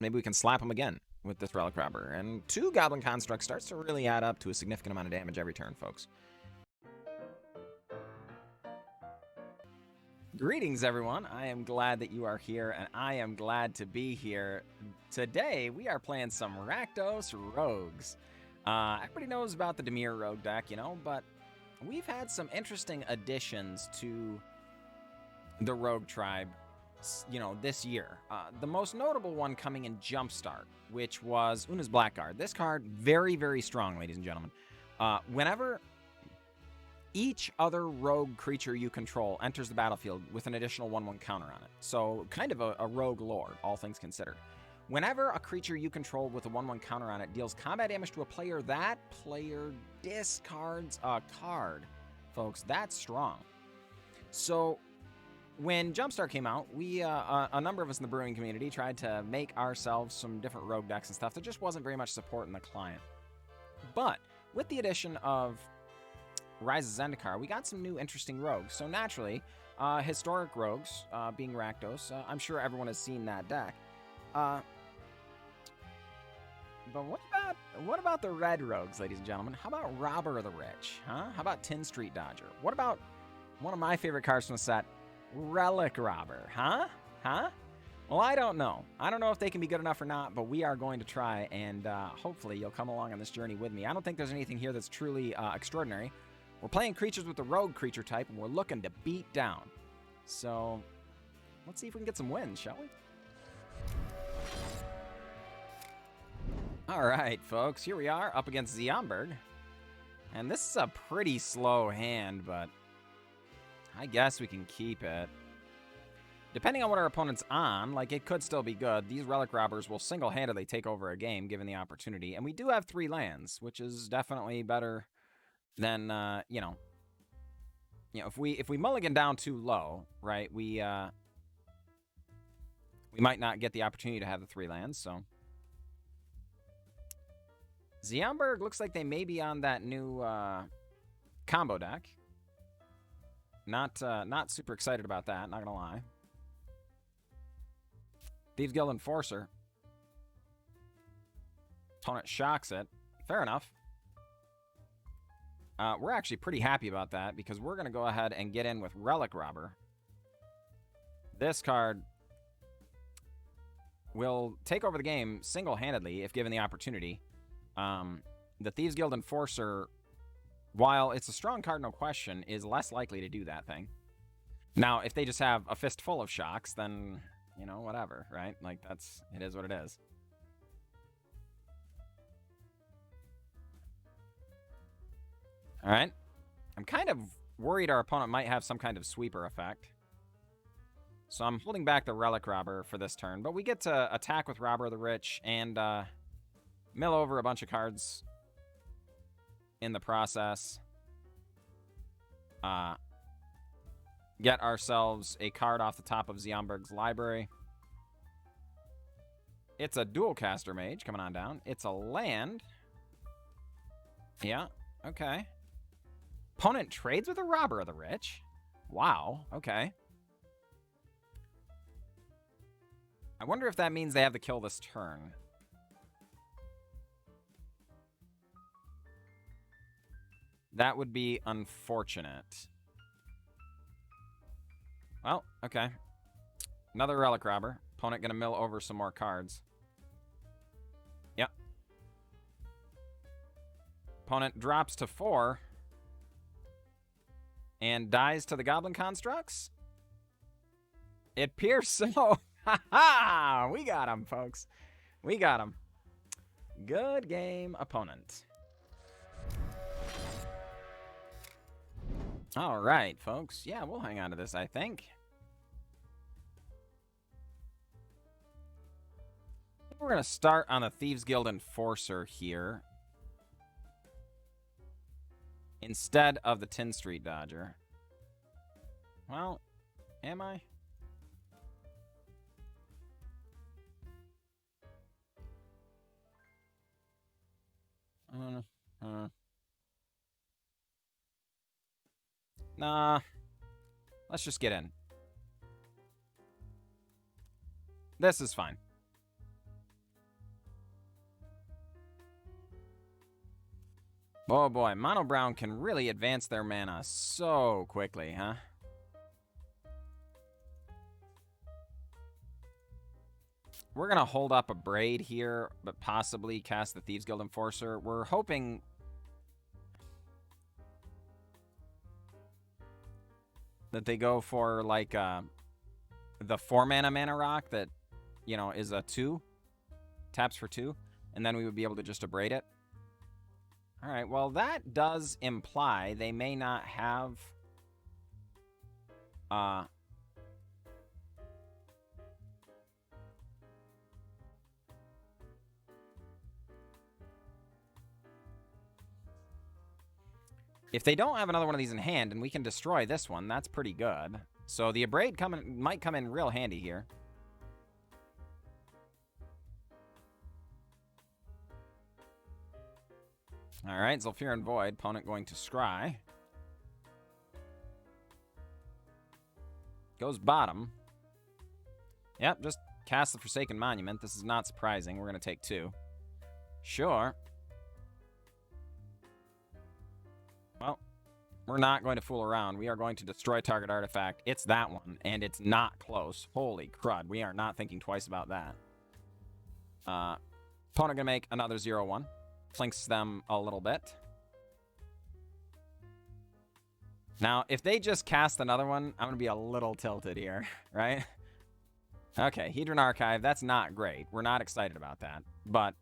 maybe we can slap him again with this Relic Robber. And 2 Goblin Constructs starts to really add up to a significant amount of damage every turn, folks. Greetings, everyone. I am glad that you are here, and I am glad to be here. Today, we are playing some Rakdos Rogues. Everybody knows about the Dimir Rogue deck, but we've had some interesting additions to the Rogue tribe, this year. The most notable one coming in Jumpstart, which was Oona's Blackguard. This card, very, very strong, ladies and gentlemen. Whenever each other rogue creature you control enters the battlefield with an additional 1/1 counter on it. So kind of a rogue lord, all things considered. Whenever a creature you control with a 1/1 counter on it deals combat damage to a player, that player discards a card. Folks, that's strong. So when Jumpstart came out, we, a number of us in the brewing community tried to make ourselves some different rogue decks and stuff. There just wasn't very much support in the client. But with the addition of Rise of Zendikar, we got some new interesting rogues. So naturally, historic rogues, being Rakdos, I'm sure everyone has seen that deck. But what about the red rogues, ladies and gentlemen? How about Robber of the Rich? Huh? How about Tin Street Dodger? What about one of my favorite cards from the set, Relic Robber? Huh? Well, I don't know. I don't know if they can be good enough or not, but we are going to try, and hopefully you'll come along on this journey with me. I don't think there's anything here that's truly extraordinary. We're playing creatures with the rogue creature type, and we're looking to beat down. So, let's see if we can get some wins, shall we? All right, folks, here we are up against Zendikar. And this is a pretty slow hand, but I guess we can keep it. Depending on what our opponent's on, it could still be good. These Relic Robbers will single-handedly take over a game, given the opportunity. And we do have 3 lands, which is definitely better than, if we mulligan down too low, right, we might not get the opportunity to have the 3 lands, so. Zendikar looks like they may be on that new combo deck. Not super excited about that, not gonna lie. Thieves Guild Enforcer. Opponent shocks it. Fair enough. We're actually pretty happy about that because we're going to go ahead and get in with Relic Robber. This card will take over the game single-handedly if given the opportunity. The Thieves Guild Enforcer, while it's a strong card, no question, is less likely to do that thing. Now, if they just have a fistful of shocks, then, whatever, right? It is what it is. All right. I'm kind of worried our opponent might have some kind of sweeper effect. So I'm holding back the Relic Robber for this turn. But we get to attack with Robber of the Rich and mill over a bunch of cards in the process. Get ourselves a card off the top of Zendik's library. It's a Dual Caster Mage coming on down. It's a land. Yeah, okay. Opponent trades with a Robber of the Rich. Wow, okay. I wonder if that means they have to kill this turn. That would be unfortunate. Well, okay. Another Relic Robber. Opponent gonna mill over some more cards. Yep. Opponent drops to 4. And dies to the Goblin Constructs? It appears so. Ha-ha! We got him, folks. We got him. Good game, opponent. All right, folks. Yeah, we'll hang on to this, I think. We're going to start on the Thieves Guild Enforcer here, instead of the Tin Street Dodger. Well, am I? Nah. Let's just get in. This is fine. Oh boy, Mono Brown can really advance their mana so quickly, huh? We're going to hold up Abrade here, but possibly cast the Thieves Guild Enforcer. We're hoping... that they go for, like, the 4-mana Mana Rock that, you know, is a 2. Taps for 2. And then we would be able to just Abrade it. Alright, well, that does imply they may not have... If they don't have another one of these in hand and we can destroy this one, that's pretty good. So the Abrade might come in real handy here. All right, Zul'Farun Void. Opponent going to scry. Goes bottom. Yep, just cast the Forsaken Monument. This is not surprising. We're going to take 2. Sure. Well, we're not going to fool around. We are going to destroy target artifact. It's that one, and it's not close. Holy crud. We are not thinking twice about that. Opponent going to make another 0-1. Flanks them a little bit. Now, if they just cast another one, I'm going to be a little tilted here, right? Okay, Hedron Archive. That's not great. We're not excited about that, but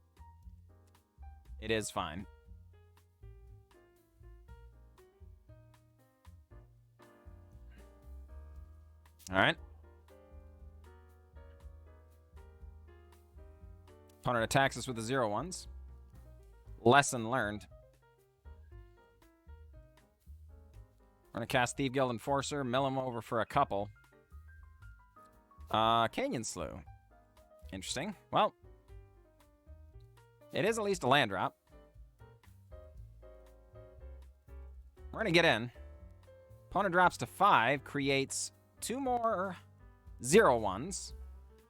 it is fine. All right. Opponent attacks us with the 0-1s. Lesson learned. We're going to cast Thieves Guild Enforcer, mill him over for a couple. Canyon Slough. Interesting. Well, it is at least a land drop. We're going to get in. Opponent drops to 5, creates 2 more 0-1s,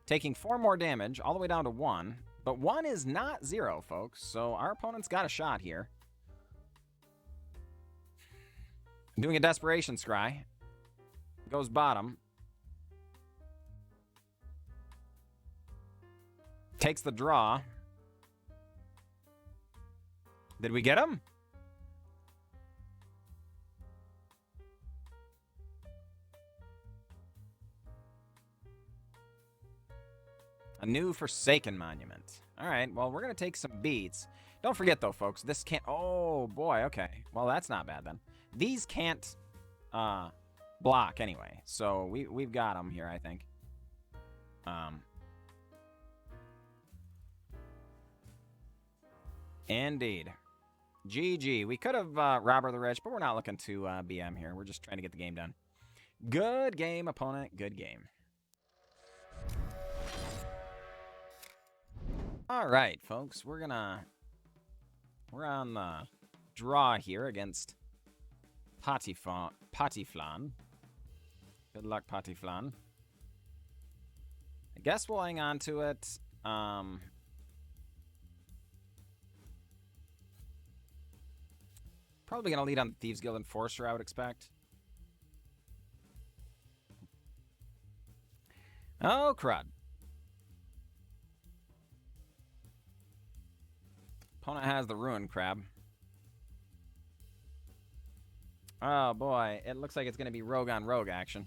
taking 4 more damage, all the way down to 1. But 1 is not 0, folks, so our opponent's got a shot here. Doing a Desperation Scry. Goes bottom. Takes the draw. Did we get him? A new Forsaken Monument. All right, well, we're going to take some beats. Don't forget, though, folks, this can't... Oh, boy, okay. Well, that's not bad, then. These can't block anyway, so we've got them here, I think. Indeed. GG. We could have Robber the Rich, but we're not looking to BM here. We're just trying to get the game done. Good game, opponent. Good game. All right, folks. We're on the draw here against Patiflan. Good luck, Patiflan. I guess we'll hang on to it. Probably going to lead on the Thieves Guild Enforcer, I would expect. Oh, crud. Opponent has the Ruin Crab. Oh, boy. It looks like it's going to be Rogue on Rogue action.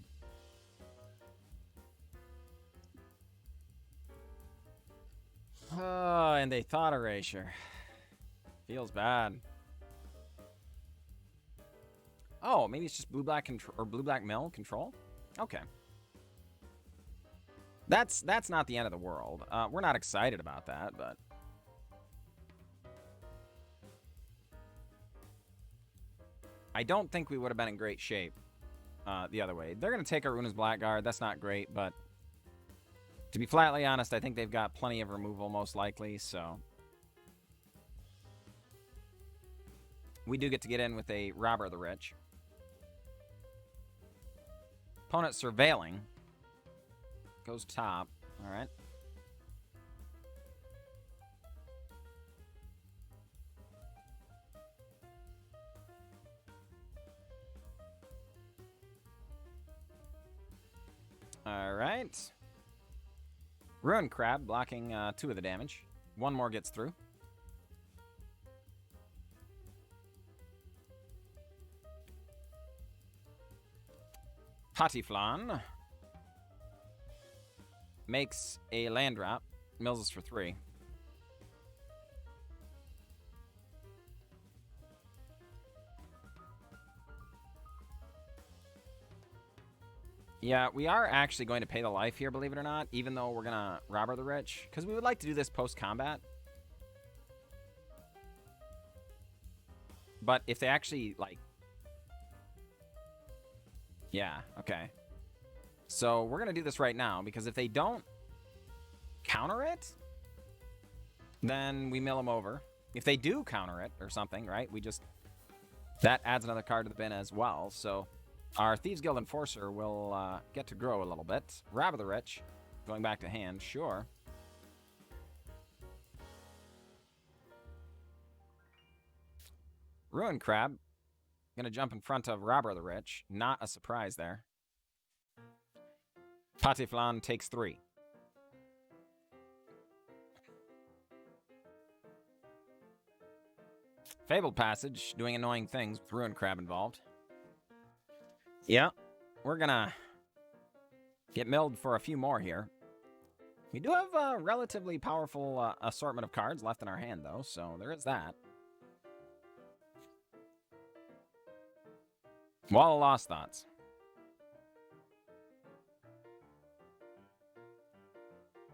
Oh, and they thought erasure. Feels bad. Oh, maybe it's just blue-black control or blue-black mill control? Okay. That's not the end of the world. We're not excited about that, but... I don't think we would have been in great shape the other way. They're going to take our Oona's Blackguard. That's not great, but to be flatly honest, I think they've got plenty of removal, most likely, so... We do get to get in with a Robber the Rich. Opponent surveilling. Goes top. All right. right. Ruin Crab blocking 2 of the damage. 1 more gets through. Patiflan makes a land drop. Mills us for 3. Yeah, we are actually going to pay the life here, believe it or not, even though we're going to Robber the Rich, because we would like to do this post-combat. But if they actually, like... Yeah, okay. So we're going to do this right now, because if they don't counter it, then we mill them over. If they do counter it or something, right, we just... That adds another card to the bin as well, so... Our Thieves Guild Enforcer will get to grow a little bit. Robber the Rich, going back to hand, sure. Ruin Crab, gonna jump in front of Robber the Rich. Not a surprise there. Patiflan takes 3. Fabled Passage, doing annoying things with Ruin Crab involved. Yeah, we're gonna get milled for a few more here. We do have a relatively powerful assortment of cards left in our hand, though, so there is that. Wall of Lost Thoughts.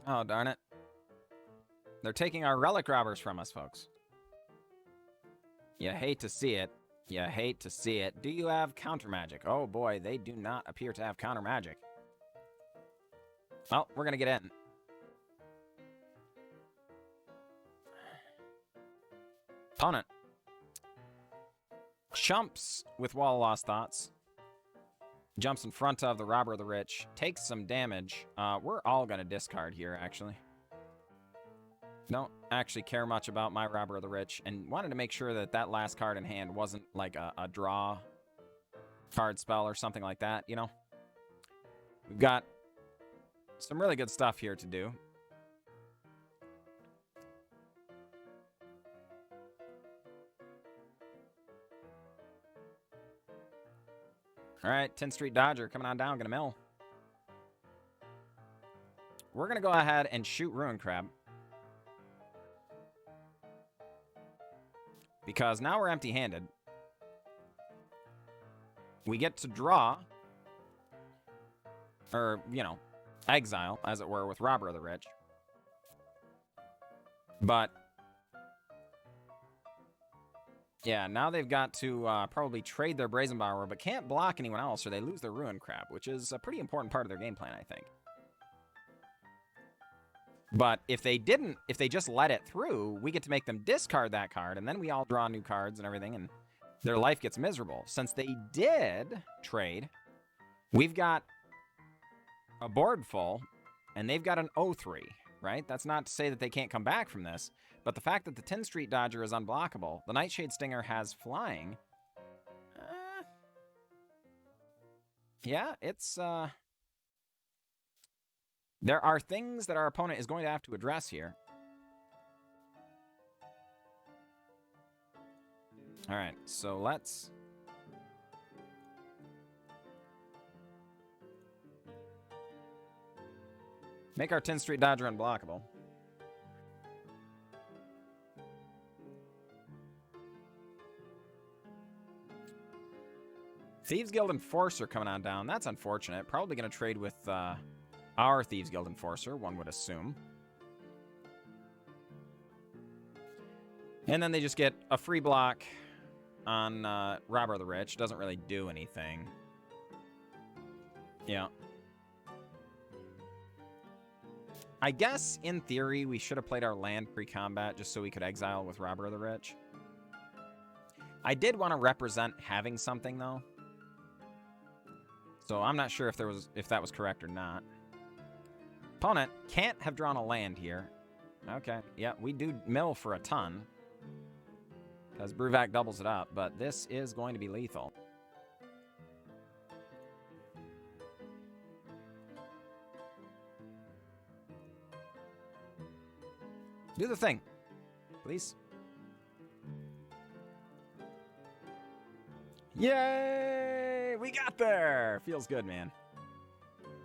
Oh, darn it. They're taking our Relic Robbers from us, folks. You hate to see it. You hate to see it. Do you have counter magic? Oh boy, they do not appear to have counter magic. Well, we're gonna get in. Opponent. Chumps with Wall of Lost Thoughts. Jumps in front of the Robber of the Rich. Takes some damage. We're all gonna discard here, actually. Don't actually care much about my Robber of the Rich, and wanted to make sure that that last card in hand wasn't like a draw card spell or something like that, you know? We've got some really good stuff here to do. All right, 10th Street Dodger coming on down, gonna mill. We're gonna go ahead and shoot Ruin Crab. Because now we're empty-handed. We get to draw, or, you know, exile, as it were, with Robber of the Rich. But, yeah, now they've got to probably trade their Brazen Borrower, but can't block anyone else or they lose their Ruin Crab, which is a pretty important part of their game plan, I think. But if they didn't, if they just let it through, we get to make them discard that card, and then we all draw new cards and everything, and their life gets miserable. Since they did trade, we've got a board full, and they've got an 0-3, right? That's not to say that they can't come back from this, but the fact that the 10th Street Dodger is unblockable, the Nightshade Stinger has flying. Yeah, it's... There are things that our opponent is going to have to address here. All right, so let's... make our 10th Street Dodger unblockable. Thieves Guild Enforcer coming on down. That's unfortunate. Probably going to trade with... our Thieves Guild Enforcer, one would assume. And then they just get a free block on Robber of the Rich. Doesn't really do anything. Yeah. I guess, in theory, we should have played our land pre-combat just so we could exile with Robber of the Rich. I did want to represent having something, though. So I'm not sure if that was correct or not. Opponent can't have drawn a land here. Okay, yeah, we do mill for a ton. Because Brewvac doubles it up, but this is going to be lethal. Do the thing, please. Yay! We got there! Feels good, man.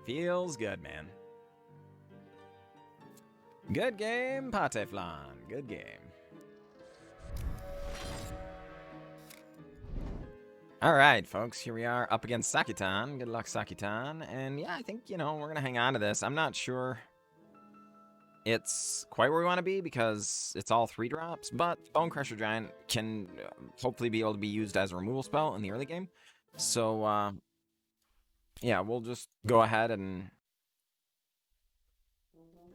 Feels good, man. Good game, Pate Flan. Good game. All right, folks. Here we are up against Sakitan. Good luck, Sakitan. And yeah, I think, you know, we're going to hang on to this. I'm not sure it's quite where we want to be because it's all 3 drops, but Bonecrusher Giant can hopefully be able to be used as a removal spell in the early game. So, yeah, we'll just go ahead and,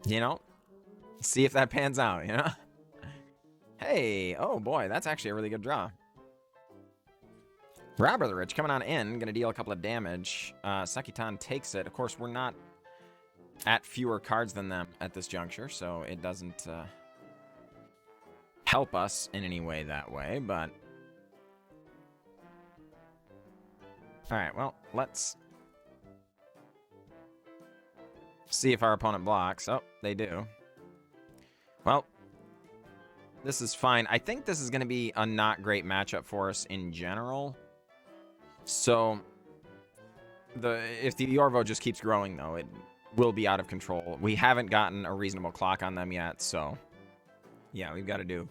you know, see if that pans out, you know? Hey, oh boy, that's actually a really good draw. Robber the Rich coming on in, gonna deal a couple of damage. Sakitan takes it. Of course, we're not at fewer cards than them at this juncture, so it doesn't help us in any way that way, but... Alright, well, let's see if our opponent blocks. Oh, they do. Well, this is fine. I think this is going to be a not great matchup for us in general. So, if the Yorvo just keeps growing, though, it will be out of control. We haven't gotten a reasonable clock on them yet, so... Yeah, we've got to do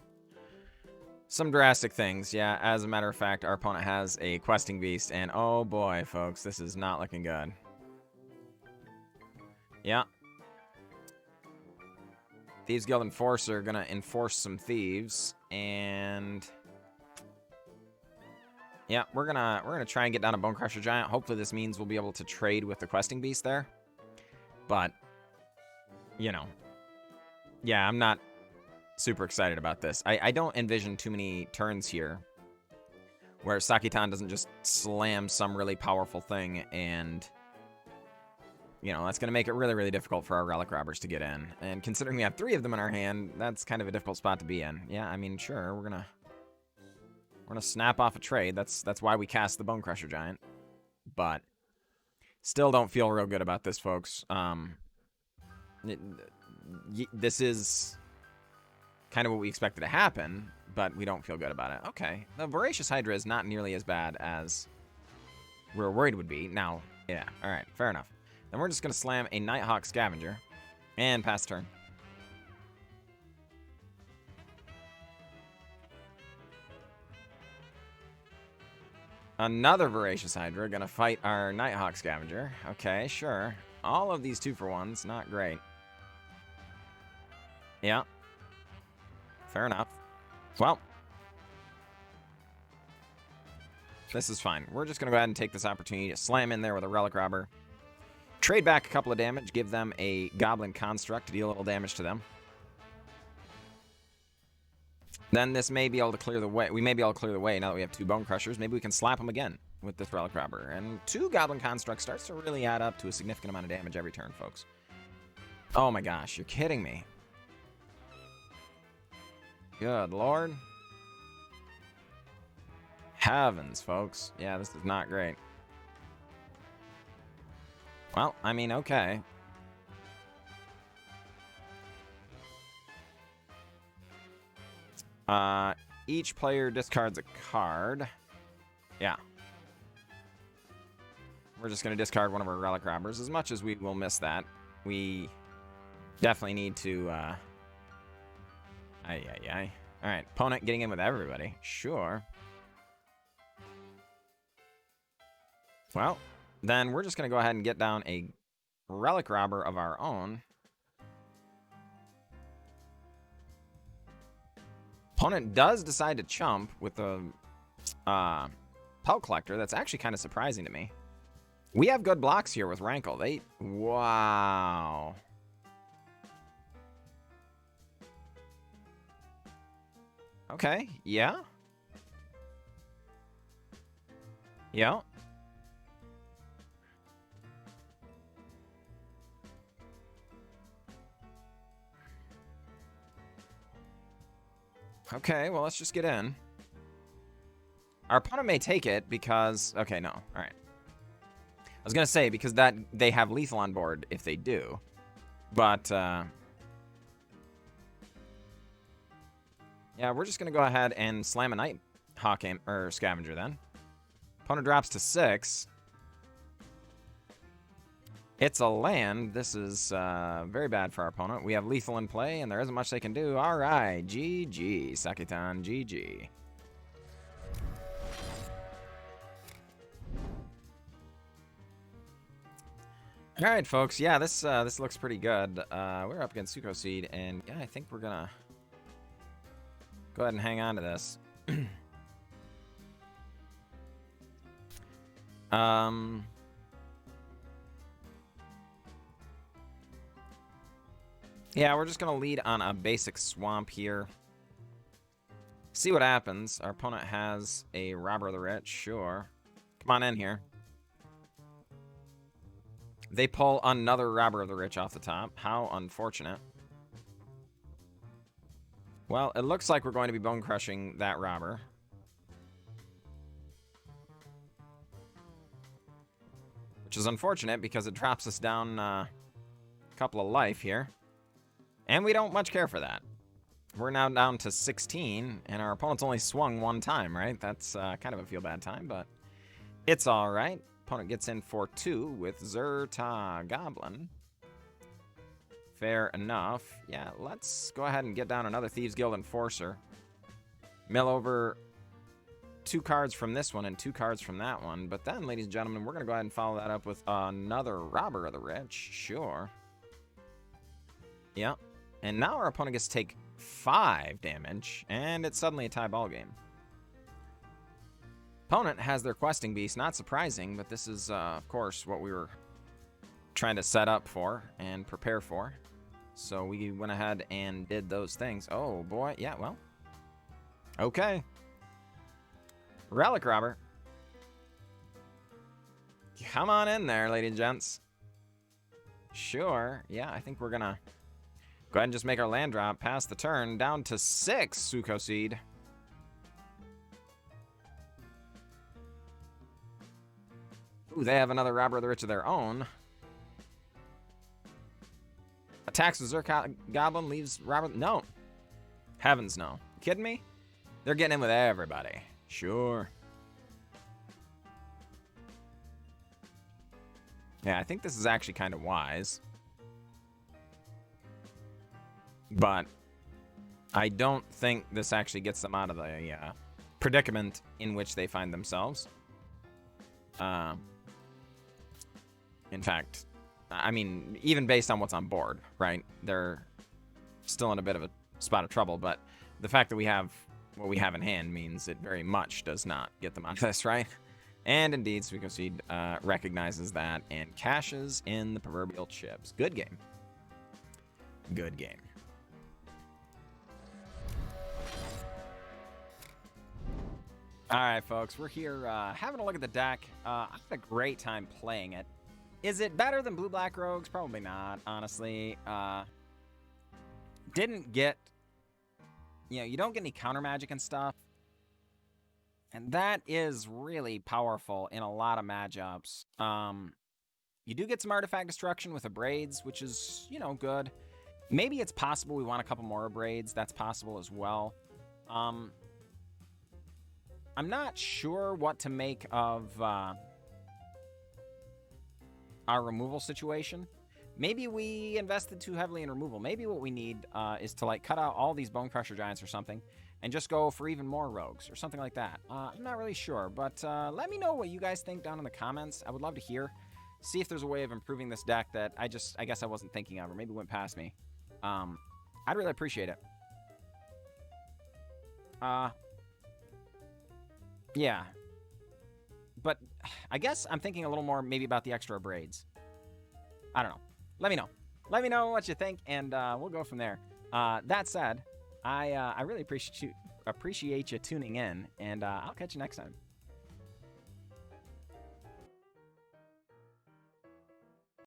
some drastic things. Yeah, as a matter of fact, our opponent has a Questing Beast, and oh boy, folks, this is not looking good. Yeah. Thieves Guild Enforcer gonna enforce some thieves, and yeah, we're gonna try and get down a Bonecrusher Giant. Hopefully this means we'll be able to trade with the Questing Beast there. But, you know, yeah, I'm not super excited about this. I don't envision too many turns here where Sakitan doesn't just slam some really powerful thing and... You know, that's going to make it really, really difficult for our Relic Robbers to get in. And considering we have 3 of them in our hand, that's kind of a difficult spot to be in. Yeah, I mean, sure, we're gonna snap off a trade. That's why we cast the Bonecrusher Giant. But still don't feel real good about this, folks. This is kind of what we expected to happen, but we don't feel good about it. Okay, the Voracious Hydra is not nearly as bad as we were worried would be. Now, yeah, all right, fair enough. Then we're just going to slam a Nighthawk Scavenger and pass turn. Another Voracious Hydra going to fight our Nighthawk Scavenger. Okay, sure. All of these 2-for-1s, not great. Yeah. Fair enough. Well, this is fine. We're just going to go ahead and take this opportunity to slam in there with a Relic Robber. Trade back a couple of damage, give them a Goblin Construct to deal a little damage to them. Then this may be able to clear the way. We may be able to clear the way now that we have 2 Bonecrushers. Maybe we can slap them again with this Relic Robber. And 2 Goblin Constructs starts to really add up to a significant amount of damage every turn, folks. Oh my gosh, you're kidding me. Good lord. Heavens, folks. Yeah, this is not great. Well, I mean, okay. Each player discards a card. Yeah. We're just going to discard one of our Relic Robbers. As much as we will miss that, we definitely need to... Alright, opponent getting in with everybody. Sure. Well... Then we're just going to go ahead and get down a Relic Robber of our own. Opponent does decide to chump with a Pelt Collector. That's actually kind of surprising to me. We have good blocks here with Rankle. Wow. Okay, yeah. Yeah. Okay, well, let's just get in. Our opponent may take it because... Okay, no. All right. I was going to say, because that they have lethal on board if they do. But, Yeah, we're just going to go ahead and slam a Nighthawk Scavenger then. Opponent drops to 6. It's a land. This is very bad for our opponent. We have lethal in play, and there isn't much they can do. All right, GG, Sakitan, GG. All right, folks. Yeah, this looks pretty good. We're up against Suko Seed, and yeah, I think we're gonna go ahead and hang on to this. Yeah, we're just going to lead on a basic swamp here. See what happens. Our opponent has a Robber of the Rich. Sure. Come on in here. They pull another Robber of the Rich off the top. How unfortunate. Well, it looks like we're going to be bone crushing that Robber. Which is unfortunate because it drops us down a couple of life here. And we don't much care for that. We're now down to 16, and our opponent's only swung one time, right? That's kind of a feel-bad time, but it's all right. Opponent gets in for 2 with Zerta Goblin. Fair enough. Yeah, let's go ahead and get down another Thieves Guild Enforcer. Mill over 2 cards from this one and 2 cards from that one. But then, ladies and gentlemen, we're going to go ahead and follow that up with another Robber of the Rich. Sure. Yeah. And now our opponent gets to take 5 damage, and it's suddenly a tie ball game. Opponent has their Questing Beast, not surprising, but this is, of course, what we were trying to set up for and prepare for. So we went ahead and did those things. Oh, boy. Yeah, well. Okay. Relic Robber. Come on in there, ladies and gents. Sure. Yeah, I think we're going to go ahead and just make our land drop past the turn down to 6 Suko Seed. Ooh, they have another Robber of the Rich of their own. Attacks with Zerka Goblin, leaves Robber. No. Heavens no. You kidding me? They're getting in with everybody. Sure. Yeah, I think this is actually kind of wise. But I don't think this actually gets them out of the predicament in which they find themselves. In fact, I mean, even based on what's on board, right? They're still in a bit of a spot of trouble, but the fact that we have what we have in hand means it very much does not get them out of this, right? And indeed, Suiko Seed recognizes that and cashes in the proverbial chips. Good game. Good game. All right, folks, we're here having a look at the deck. I had a great time playing it. Is it better than Blue-Black Rogues? Probably not, honestly. Didn't get, you don't get any counter magic and stuff. And that is really powerful in a lot of matchups. You do get some artifact destruction with Abrades, which is, good. Maybe it's possible we want a couple more Abrades. That's possible as well. I'm not sure what to make of our removal situation. Maybe we invested too heavily in removal. Maybe what we need is to cut out all these Bonecrusher Giants or something and just go for even more rogues or something like that. I'm not really sure, but let me know what you guys think down in the comments. I would love to hear. See if there's a way of improving this deck that I guess I wasn't thinking of or maybe went past me. I'd really appreciate it. Yeah. But I guess I'm thinking a little more maybe about the extra braids. I don't know. Let me know. Let me know what you think, and we'll go from there. That said, I really appreciate you tuning in, and I'll catch you next time.